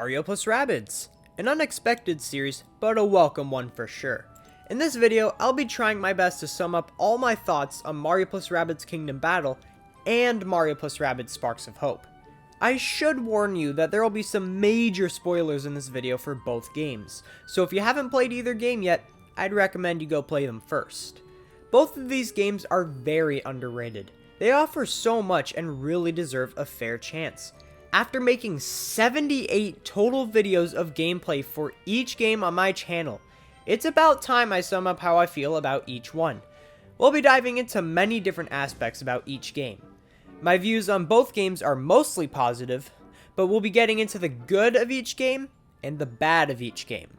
Mario plus Rabbids. An unexpected series, but a welcome one for sure. In this video, I'll be trying my best to sum up all my thoughts on Mario plus Rabbids Kingdom Battle and Mario plus Rabbids Sparks of Hope. I should warn you that there will be some major spoilers in this video for both games, so if you haven't played either game yet, I'd recommend you go play them first. Both of these games are very underrated. They offer so much and really deserve a fair chance. After making 78 total videos of gameplay for each game on my channel, it's about time I sum up how I feel about each one. We'll be diving into many different aspects about each game. My views on both games are mostly positive, but we'll be getting into the good of each game and the bad of each game.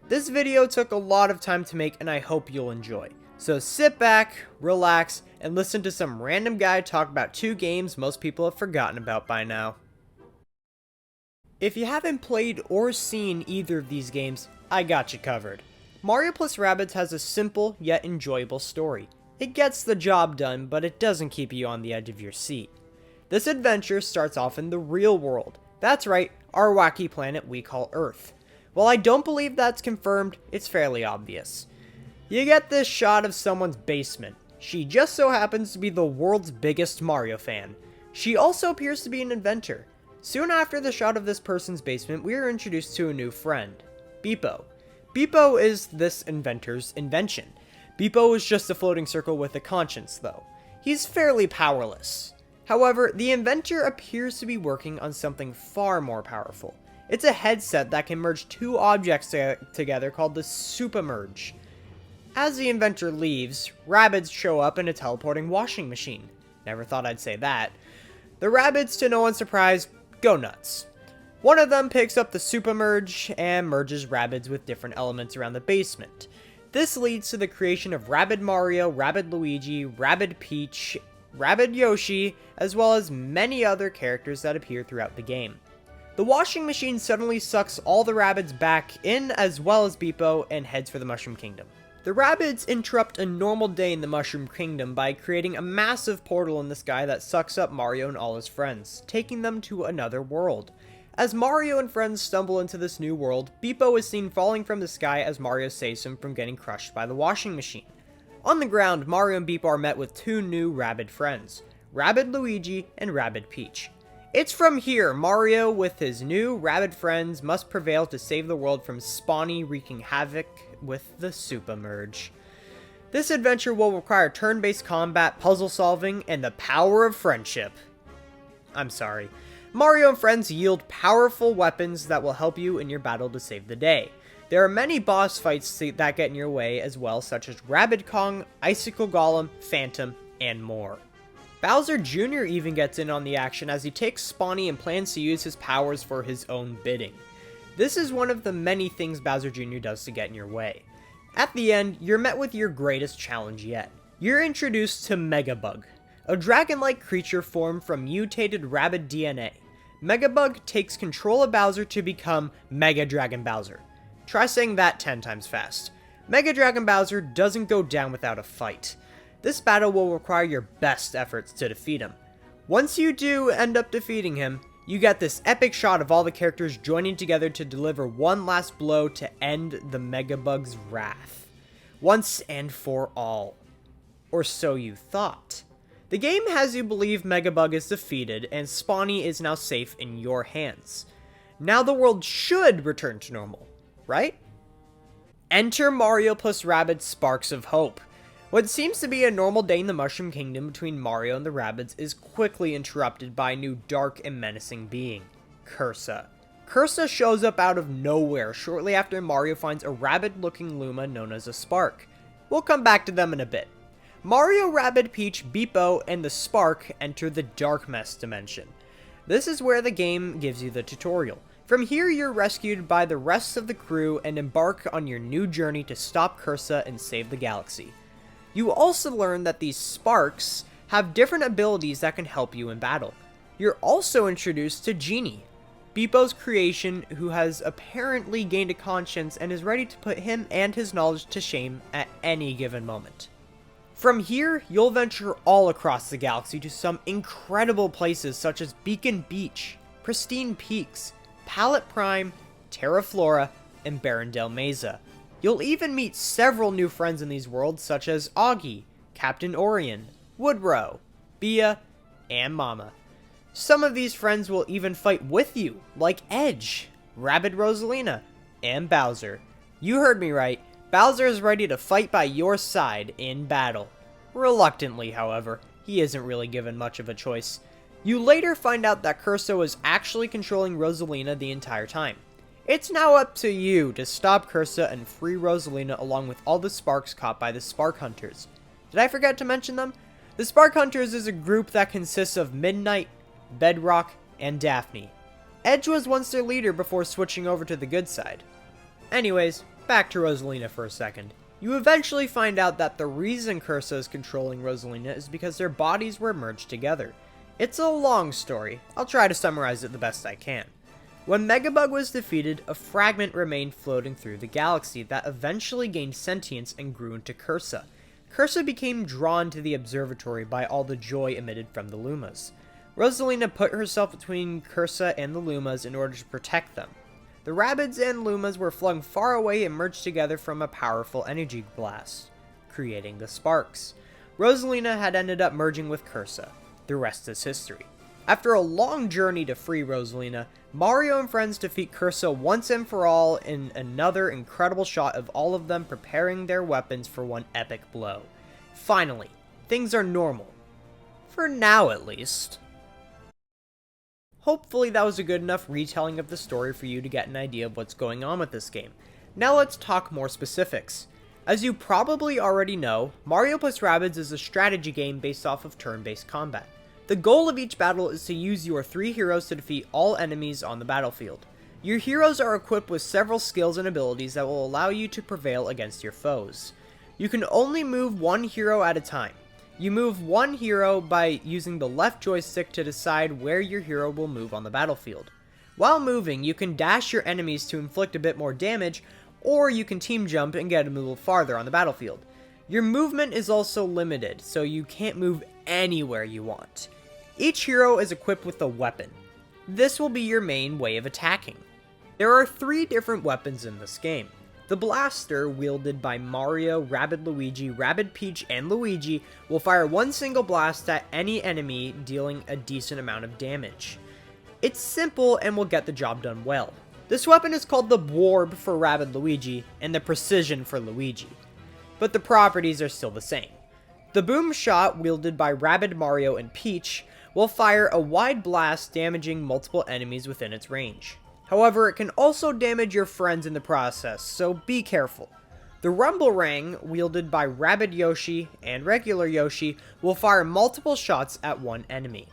This video took a lot of time to make and I hope you'll enjoy. So sit back, relax, and listen to some random guy talk about two games most people have forgotten about by now. If you haven't played or seen either of these games, I got you covered. Mario plus Rabbids has a simple yet enjoyable story. It gets the job done, but it doesn't keep you on the edge of your seat. This adventure starts off in the real world. That's right, our wacky planet we call Earth. While I don't believe that's confirmed, it's fairly obvious. You get this shot of someone's basement. She just so happens to be the world's biggest Mario fan. She also appears to be an inventor. Soon after the shot of this person's basement, we are introduced to a new friend, Beepo. Beepo is this inventor's invention. Beepo is just a floating circle with a conscience, though. He's fairly powerless. However, the inventor appears to be working on something far more powerful. It's a headset that can merge two objects together called the Super-Merge. As the inventor leaves, Rabbids show up in a teleporting washing machine. Never thought I'd say that. The Rabbids, to no one's surprise, go nuts. One of them picks up the Super-Merge and merges Rabbids with different elements around the basement. This leads to the creation of Rabbid Mario, Rabbid Luigi, Rabbid Peach, Rabbid Yoshi, as well as many other characters that appear throughout the game. The washing machine suddenly sucks all the Rabbids back in, as well as Beepo, and heads for the Mushroom Kingdom. The Rabbids interrupt a normal day in the Mushroom Kingdom by creating a massive portal in the sky that sucks up Mario and all his friends, taking them to another world. As Mario and friends stumble into this new world, Beepo is seen falling from the sky as Mario saves him from getting crushed by the washing machine. On the ground, Mario and Beepo are met with two new Rabbid friends, Rabbid Luigi and Rabbid Peach. It's from here Mario, with his new Rabbid friends, must prevail to save the world from Spawny wreaking havoc with the Super-Merge. This adventure will require turn-based combat, puzzle solving, and the power of friendship. I'm sorry. Mario and friends yield powerful weapons that will help you in your battle to save the day. There are many boss fights that get in your way as well, such as Rabbid Kong, Icicle Golem, Phantom, and more. Bowser Jr. even gets in on the action as he takes Spawny and plans to use his powers for his own bidding. This is one of the many things Bowser Jr. does to get in your way. At the end, you're met with your greatest challenge yet. You're introduced to Megabug, a dragon-like creature formed from mutated Rabbid DNA. Megabug takes control of Bowser to become Mega Dragon Bowser. Try saying that 10 times fast. Mega Dragon Bowser doesn't go down without a fight. This battle will require your best efforts to defeat him. Once you do end up defeating him, you get this epic shot of all the characters joining together to deliver one last blow to end the Megabug's wrath. Once and for all. Or so you thought. The game has you believe Megabug is defeated and Spawny is now safe in your hands. Now the world should return to normal, right? Enter Mario plus Rabbids Sparks of Hope. What seems to be a normal day in the Mushroom Kingdom between Mario and the Rabbids is quickly interrupted by a new dark and menacing being, Cursa. Cursa shows up out of nowhere shortly after Mario finds a rabbid-looking Luma known as a Spark. We'll come back to them in a bit. Mario, Rabbid Peach, Beepo, and the Spark enter the Dark Mess dimension. This is where the game gives you the tutorial. From here, you're rescued by the rest of the crew and embark on your new journey to stop Cursa and save the galaxy. You also learn that these Sparks have different abilities that can help you in battle. You're also introduced to Genie, Beepo's creation, who has apparently gained a conscience and is ready to put him and his knowledge to shame at any given moment. From here, you'll venture all across the galaxy to some incredible places such as Beacon Beach, pristine peaks, Palette Prime, Terraflora, and Barrendale Mesa. You'll even meet several new friends in these worlds such as Augie, Captain Orion, Woodrow, Bia, and Mama. Some of these friends will even fight with you, like Edge, Rabbid Rosalina, and Bowser. You heard me right, Bowser is ready to fight by your side in battle. Reluctantly, however, he isn't really given much of a choice. You later find out that Cursa was actually controlling Rosalina the entire time. It's now up to you to stop Cursa and free Rosalina along with all the Sparks caught by the Spark Hunters. Did I forget to mention them? The Spark Hunters is a group that consists of Midnight, Bedrock, and Daphne. Edge was once their leader before switching over to the good side. Anyways, back to Rosalina for a second. You eventually find out that the reason Cursa is controlling Rosalina is because their bodies were merged together. It's a long story. I'll try to summarize it the best I can. When Megabug was defeated, a fragment remained floating through the galaxy that eventually gained sentience and grew into Cursa. Cursa became drawn to the observatory by all the joy emitted from the Lumas. Rosalina put herself between Cursa and the Lumas in order to protect them. The Rabbids and Lumas were flung far away and merged together from a powerful energy blast, creating the Sparks. Rosalina had ended up merging with Cursa. The rest is history. After a long journey to free Rosalina, Mario and friends defeat Cursa once and for all in another incredible shot of all of them preparing their weapons for one epic blow. Finally, things are normal. For now, at least. Hopefully that was a good enough retelling of the story for you to get an idea of what's going on with this game. Now let's talk more specifics. As you probably already know, Mario + Rabbids is a strategy game based off of turn-based combat. The goal of each battle is to use your 3 heroes to defeat all enemies on the battlefield. Your heroes are equipped with several skills and abilities that will allow you to prevail against your foes. You can only move one hero at a time. You move one hero by using the left joystick to decide where your hero will move on the battlefield. While moving, you can dash your enemies to inflict a bit more damage, or you can team jump and get a little farther on the battlefield. Your movement is also limited, so you can't move anywhere you want. Each hero is equipped with a weapon. This will be your main way of attacking. There are 3 different weapons in this game. The blaster, wielded by Mario, Rabbid Luigi, Rabbid Peach, and Luigi, will fire one single blast at any enemy, dealing a decent amount of damage. It's simple and will get the job done well. This weapon is called the Warb for Rabbid Luigi, and the Precision for Luigi, but the properties are still the same. The Boom Shot, wielded by Rabbid Mario and Peach, will fire a wide blast damaging multiple enemies within its range. However, it can also damage your friends in the process, so be careful. The Rumble Ring, wielded by Rabbid Yoshi and regular Yoshi, will fire multiple shots at one enemy.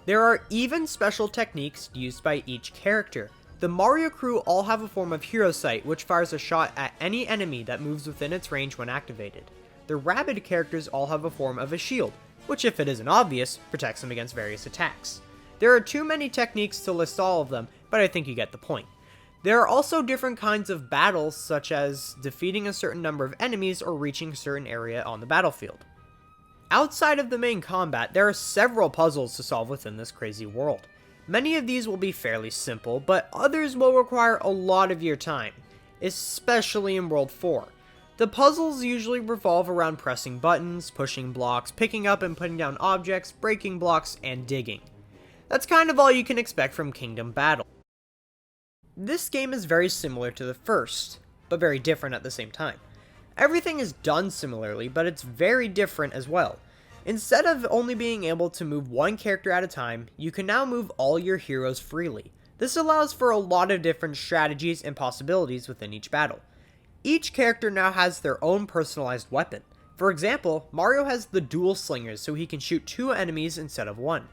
There are even special techniques used by each character. The Mario crew all have a form of Hero Sight, which fires a shot at any enemy that moves within its range when activated. The Rabbid characters all have a form of a shield, which, if it isn't obvious, protects them against various attacks. There are too many techniques to list all of them, but I think you get the point. There are also different kinds of battles, such as defeating a certain number of enemies or reaching a certain area on the battlefield. Outside of the main combat, there are several puzzles to solve within this crazy world. Many of these will be fairly simple, but others will require a lot of your time, especially in World 4. The puzzles usually revolve around pressing buttons, pushing blocks, picking up and putting down objects, breaking blocks, and digging. That's kind of all you can expect from Kingdom Battle. This game is very similar to the first, but very different at the same time. Everything is done similarly, but it's very different as well. Instead of only being able to move one character at a time, you can now move all your heroes freely. This allows for a lot of different strategies and possibilities within each battle. Each character now has their own personalized weapon. For example, Mario has the dual slingers so he can shoot 2 enemies instead of 1.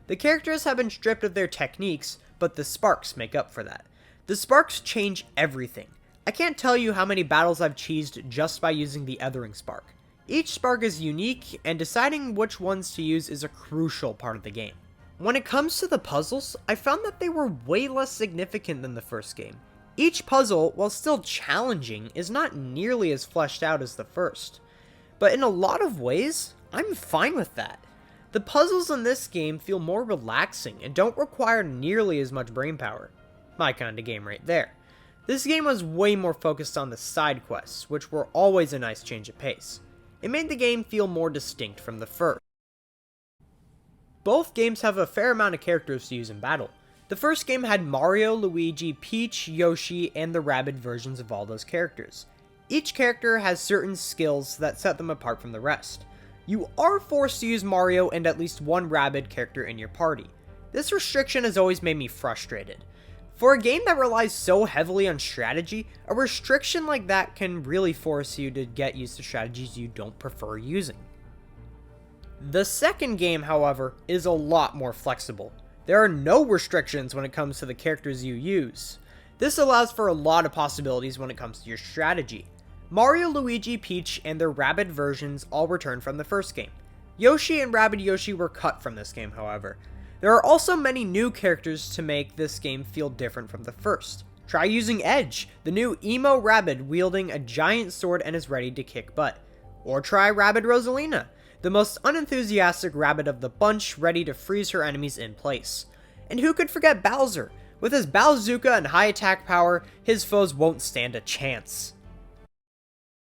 The characters have been stripped of their techniques, but the sparks make up for that. The sparks change everything. I can't tell you how many battles I've cheesed just by using the Ethering Spark. Each spark is unique, and deciding which ones to use is a crucial part of the game. When it comes to the puzzles, I found that they were way less significant than the first game. Each puzzle, while still challenging, is not nearly as fleshed out as the first. But in a lot of ways, I'm fine with that. The puzzles in this game feel more relaxing and don't require nearly as much brainpower. My kind of game right there. This game was way more focused on the side quests, which were always a nice change of pace. It made the game feel more distinct from the first. Both games have a fair amount of characters to use in battle. The first game had Mario, Luigi, Peach, Yoshi, and the Rabbid versions of all those characters. Each character has certain skills that set them apart from the rest. You are forced to use Mario and at least one Rabbid character in your party. This restriction has always made me frustrated. For a game that relies so heavily on strategy, a restriction like that can really force you to get used to strategies you don't prefer using. The second game, however, is a lot more flexible. There are no restrictions when it comes to the characters you use. This allows for a lot of possibilities when it comes to your strategy. Mario, Luigi, Peach, and their Rabbid versions all return from the first game. Yoshi and Rabbid Yoshi were cut from this game, however. There are also many new characters to make this game feel different from the first. Try using Edge, the new emo Rabbid wielding a giant sword and is ready to kick butt. Or try Rabbid Rosalina, the most unenthusiastic Rabbid of the bunch, ready to freeze her enemies in place. And who could forget Bowser? With his Bowzooka and high attack power, his foes won't stand a chance.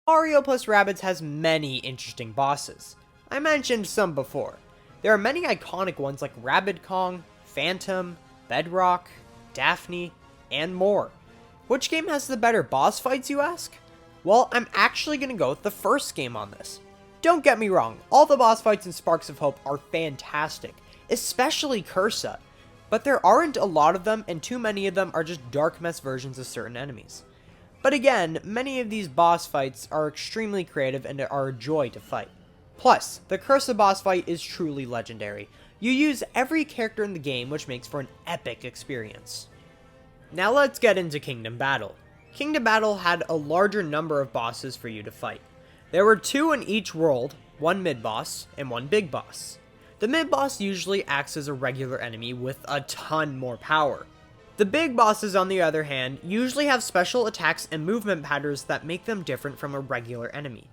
Mario plus Rabbids has many interesting bosses. I mentioned some before. There are many iconic ones like Rabbid Kong, Phantom, Bedrock, Daphne, and more. Which game has the better boss fights, you ask? Well, I'm actually going to go with the first game on this. Don't get me wrong, all the boss fights in Sparks of Hope are fantastic, especially Cursa, but there aren't a lot of them and too many of them are just dark mess versions of certain enemies. But again, many of these boss fights are extremely creative and are a joy to fight. Plus, the Cursa boss fight is truly legendary. You use every character in the game, which makes for an epic experience. Now let's get into Kingdom Battle. Kingdom Battle had a larger number of bosses for you to fight. There were 2 in each world, 1 mid-boss and 1 big boss. The mid-boss usually acts as a regular enemy with a ton more power. The big bosses, on the other hand, usually have special attacks and movement patterns that make them different from a regular enemy.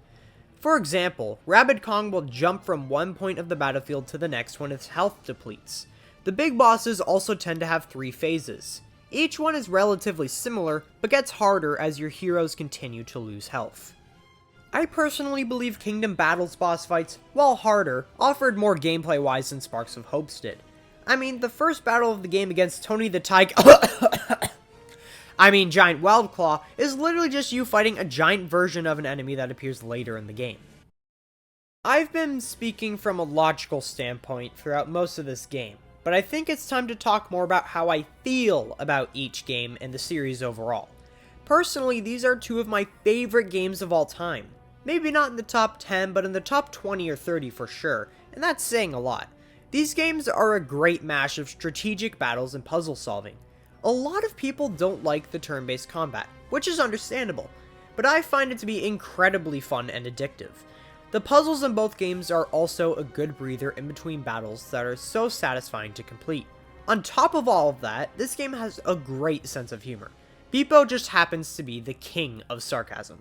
For example, Rabbid Kong will jump from one point of the battlefield to the next when its health depletes. The big bosses also tend to have 3 phases. Each one is relatively similar, but gets harder as your heroes continue to lose health. I personally believe Kingdom Battle's boss fights, while harder, offered more gameplay-wise than Sparks of Hope's did. I mean, the first battle of the game against Tony the Giant Wildclaw is literally just you fighting a giant version of an enemy that appears later in the game. I've been speaking from a logical standpoint throughout most of this game, but I think it's time to talk more about how I feel about each game and the series overall. Personally, these are 2 of my favorite games of all time. Maybe not in the top 10, but in the top 20 or 30 for sure, and that's saying a lot. These games are a great mash of strategic battles and puzzle solving. A lot of people don't like the turn-based combat, which is understandable, but I find it to be incredibly fun and addictive. The puzzles in both games are also a good breather in between battles that are so satisfying to complete. On top of all of that, this game has a great sense of humor. Beepo just happens to be the king of sarcasm.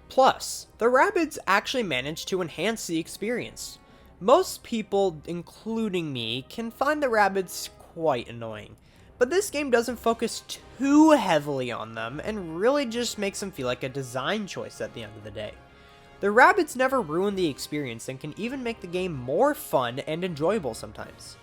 Plus, the Rabbids actually managed to enhance the experience. Most people, including me, can find the Rabbids quite annoying, but this game doesn't focus too heavily on them and really just makes them feel like a design choice at the end of the day. The Rabbids never ruin the experience and can even make the game more fun and enjoyable sometimes.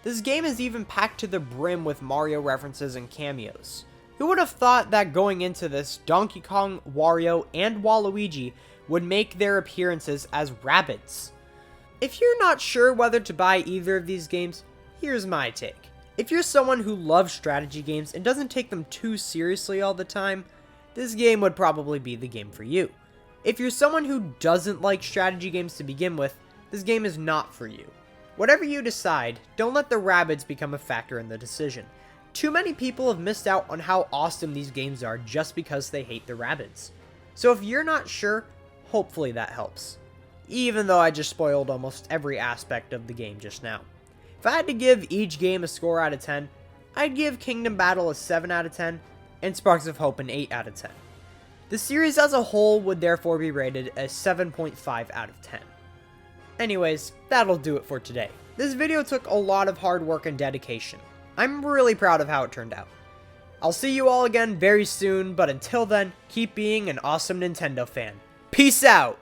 This game is even packed to the brim with Mario references and cameos. Who would have thought that going into this, Donkey Kong, Wario, and Waluigi would make their appearances as Rabbids? If you're not sure whether to buy either of these games, here's my take. If you're someone who loves strategy games and doesn't take them too seriously all the time, this game would probably be the game for you. If you're someone who doesn't like strategy games to begin with, this game is not for you. Whatever you decide, don't let the Rabbids become a factor in the decision. Too many people have missed out on how awesome these games are just because they hate the Rabbids. So if you're not sure, hopefully that helps. Even though I just spoiled almost every aspect of the game just now. If I had to give each game a score out of 10, I'd give Kingdom Battle a 7 out of 10, and Sparks of Hope an 8 out of 10. The series as a whole would therefore be rated a 7.5 out of 10. Anyways, that'll do it for today. This video took a lot of hard work and dedication. I'm really proud of how it turned out. I'll see you all again very soon, but until then, keep being an awesome Nintendo fan. Peace out!